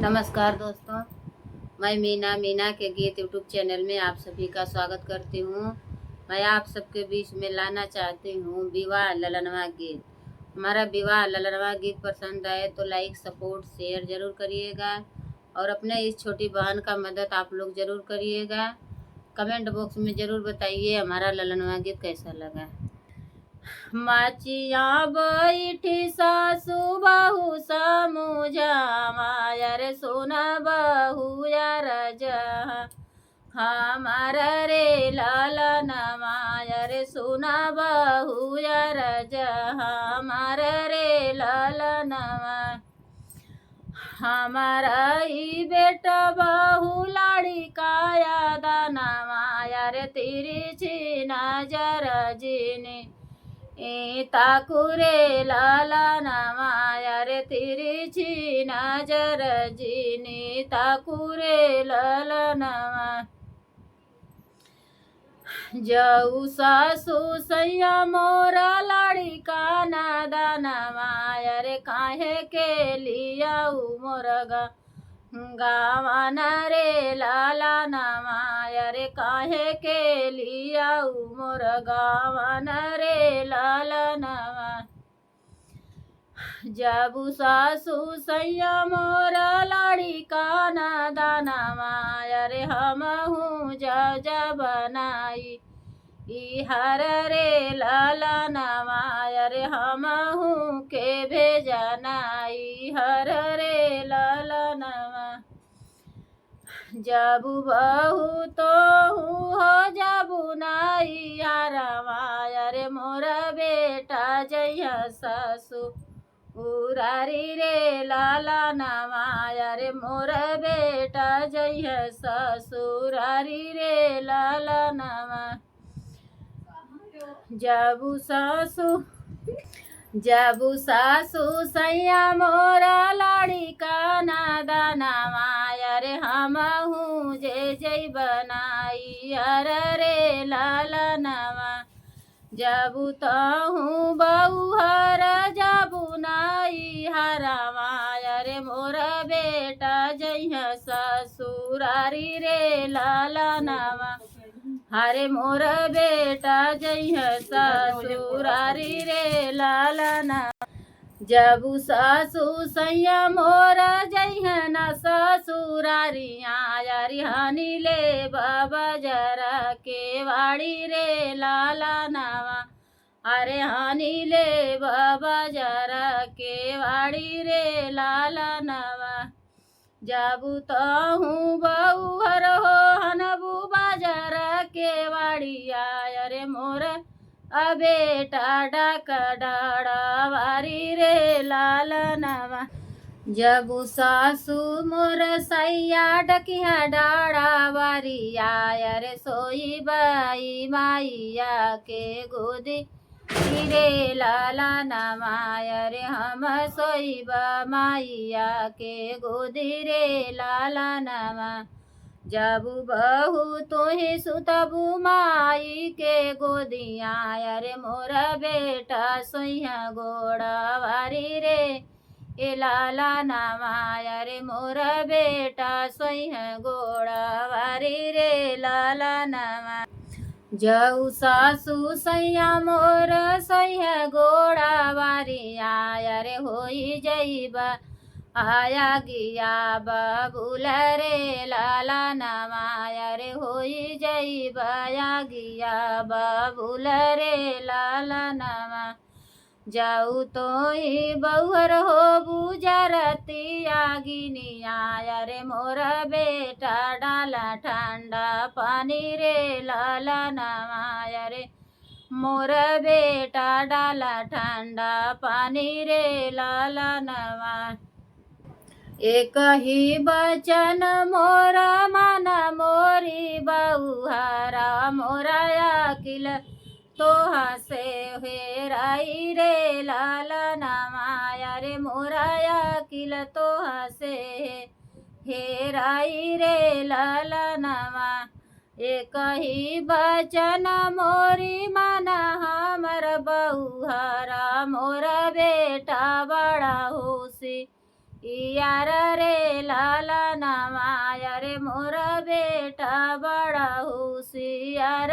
नमस्कार दोस्तों, मैं मीना के गीत यूट्यूब चैनल में आप सभी का स्वागत करती हूँ। मैं आप सबके बीच में लाना चाहती हूँ विवाह ललनवा गीत। हमारा विवाह ललनवा गीत पसंद आए तो लाइक सपोर्ट शेयर ज़रूर करिएगा और अपने इस छोटी बहन का मदद आप लोग ज़रूर करिएगा। कमेंट बॉक्स में ज़रूर बताइए हमारा ललनवा गीत कैसा लगा। माचिया बैठी सासु बहू समुझावा यार सोना बहू यार जहा हमार रे लालनवा यार सोना बहू यार जहा हमार रे लालनवा हमारा ही बेटा बहू लाड़ी काया दानवा यार तेरी छी नजर जीने ताकुरे लाला नवा यार तेरी छी नजर जीनी ताकुरे लाला नवा जाऊ सासू सैया मोरा लाड़ी का नादानवा यार काहे के लिया मोरगा गावन रे लाला नवा यार काहे के लिया मोर गावन रे लाला नवा जबू सासू सैया मोर लाड़ी का नादानवा यार हम हूँ जा बनाई हर रे लाला नवा यार हम हूँ के भेजनाई हर रे लाला नवा जबू बहू तो हूँ हो जबू नाई हरवा यार मोर बेटा जय सासू उरारी रे लाला नवा यार मोर बेटा जय ससुरारी रे लाला नवा जबू सासू सैया मोरा लाड़ी का नादानवा यार हम हूँ जय बनाई हर रे लाला नवा जबू तो हूँ बहू हर जबू नाई हरवा यार मोर बेटा जय ससुरारी रे लाला नवा हरे मोर बेटा जय ससुरारी रे लाला नवा जबू सासू सैया मोर जय न ससुरारिया यारी हनी ले बाबा जरा के वाड़ी रे लाला नवा अरे हनी ले बाबा जरा के वाड़ी रे लाला नवा जबू तो हूँ बहू हर हो हनबू बाजार के वाड़िया अरे मोर बेटा डाक डाड़ा वारी रे लाला नवा जबू सासू मोर सैया डकिया डाड़ा वारिया अरे सोई बाई माइया के गोदी रे लाला नवा अरे हम सोईब माइया के गोदी रे लाला नवा जबू बहू तुही सुतबू माई के गोदिया अरे मोर बेटा सोइया गोड़ा वारी रे ए लाला नवा अरे मोर बेटा सोइया गोड़ा वारी रे लाला नवा जाऊ सासू सैया मोर सैया गोड़ा वारिया अरे होई जईबा आया गिया बबूल रे लाला नवा अरे होई जईबा आया गिया बबूल रे लाला नवा जाऊ तो ही बहुर हो बुजरती आगिनिया अरे मोर बेटा डाला ठंडा पानी रे लाला नवा अरे मोर बेटा डाला ठंडा पानी रे लाला नवा एक ही बचन मोर मन मोरी बहुहारा मोरा किल तो हसे हेराई रे लाला नवा अरे मोराया किल तो हसे हेराई रे लाला नवा एक ही बचन मोरी मन हमर बहुहारा मोर बेटा बड़ा होशी यार रे लाला मोरा बेटा बड़ा होशियार